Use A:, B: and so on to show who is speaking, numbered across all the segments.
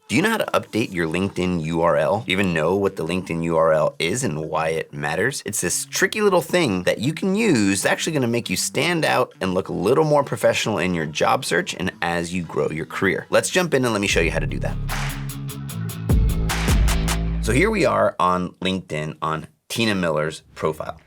A: Do you know how to update your LinkedIn URL? Do you even know what the LinkedIn URL is and why it matters? It's this tricky little thing that you can use. It's actually gonna make you stand out and look a little more professional in your job search and as you grow your career. Let's jump in and let me show you how to do that. So here we are on LinkedIn on Tina Miller's profile.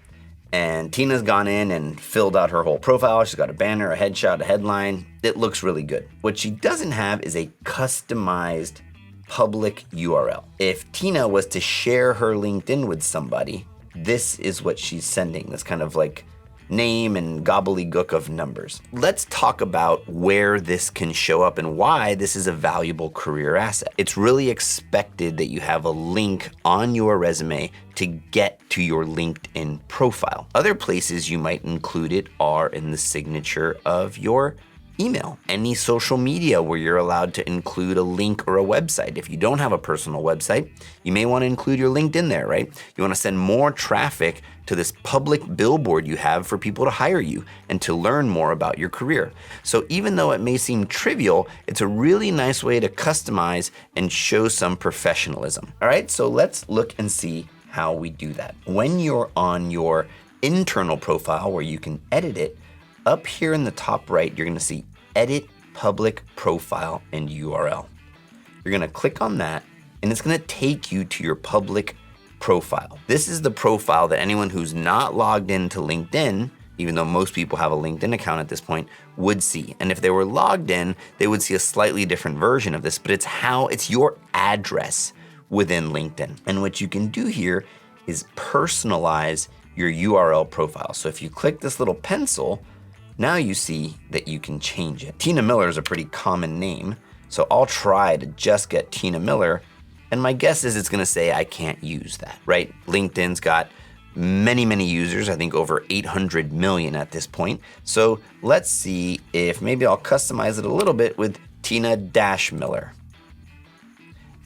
A: And Tina's gone in and filled out her whole profile. She's got a banner, a headshot, a headline. It looks really good. What she doesn't have is a customized public URL. If Tina was to share her LinkedIn with somebody, this is what she's sending. This kind of like name and gobbledygook of numbers. Let's talk about where this can show up and why this is a valuable career asset. It's really expected that you have a link on your resume to get to your LinkedIn profile. Other places you might include it are in the signature of your email, any social media where you're allowed to include a link or a website. If you don't have a personal website, you may want to include your LinkedIn there, right? You want to send more traffic to this public billboard you have for people to hire you and to learn more about your career. So even though it may seem trivial, it's a really nice way to customize and show some professionalism. All right, so let's look and see how we do that. When you're on your internal profile where you can edit it, up here in the top right, you're gonna see Edit Public Profile and URL. You're gonna click on that and it's gonna take you to your public profile. This is the profile that anyone who's not logged into LinkedIn, even though most people have a LinkedIn account at this point, would see. And if they were logged in, they would see a slightly different version of this, but it's your address within LinkedIn. And what you can do here is personalize your URL profile. So if you click this little pencil, now you see that you can change it. Tina Miller is a pretty common name, so I'll try to just get Tina Miller, and my guess is it's gonna say I can't use that, right? LinkedIn's got many, many users, I think over 800 million at this point. So let's see if maybe I'll customize it a little bit with Tina-Miller.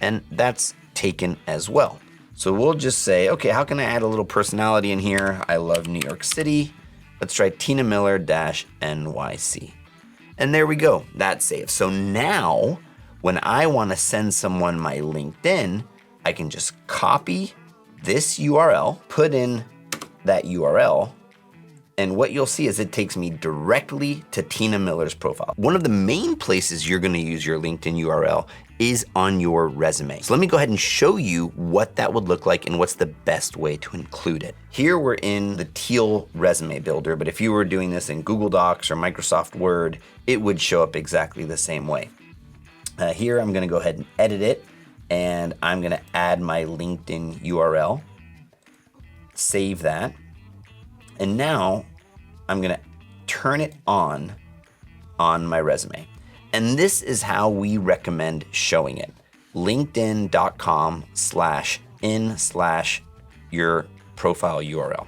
A: And that's taken as well. So we'll just say, okay, how can I add a little personality in here? I love New York City. Let's try Tina Miller-NYC. And there we go, that's saved. So now, when I wanna send someone my LinkedIn, I can just copy this URL, put in that URL, and what you'll see is it takes me directly to Tina Miller's profile. One of the main places you're gonna use your LinkedIn URL is on your resume. So let me go ahead and show you what that would look like and what's the best way to include it. Here we're in the Teal resume builder, but if you were doing this in Google Docs or Microsoft Word, it would show up exactly the same way. Here I'm gonna go ahead and edit it, and I'm gonna add my LinkedIn URL, save that, and now I'm gonna turn it on my resume. And this is how we recommend showing it. LinkedIn.com/in/your profile URL.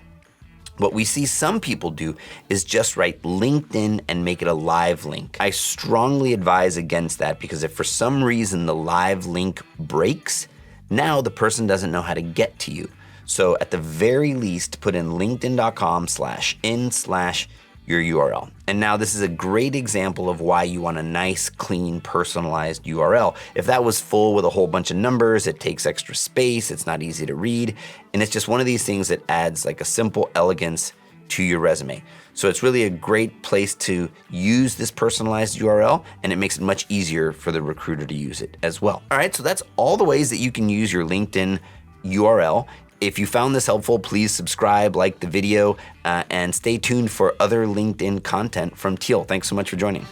A: What we see some people do is just write LinkedIn and make it a live link. I strongly advise against that because if for some reason the live link breaks, now the person doesn't know how to get to you. So at the very least, put in linkedin.com/in/your URL. And now this is a great example of why you want a nice, clean, personalized URL. If that was full with a whole bunch of numbers, it takes extra space, it's not easy to read, and it's just one of these things that adds like a simple elegance to your resume. So it's really a great place to use this personalized URL, and it makes it much easier for the recruiter to use it as well. All right, so that's all the ways that you can use your LinkedIn URL. If you found this helpful, please subscribe, like the video, and stay tuned for other LinkedIn content from Teal. Thanks so much for joining.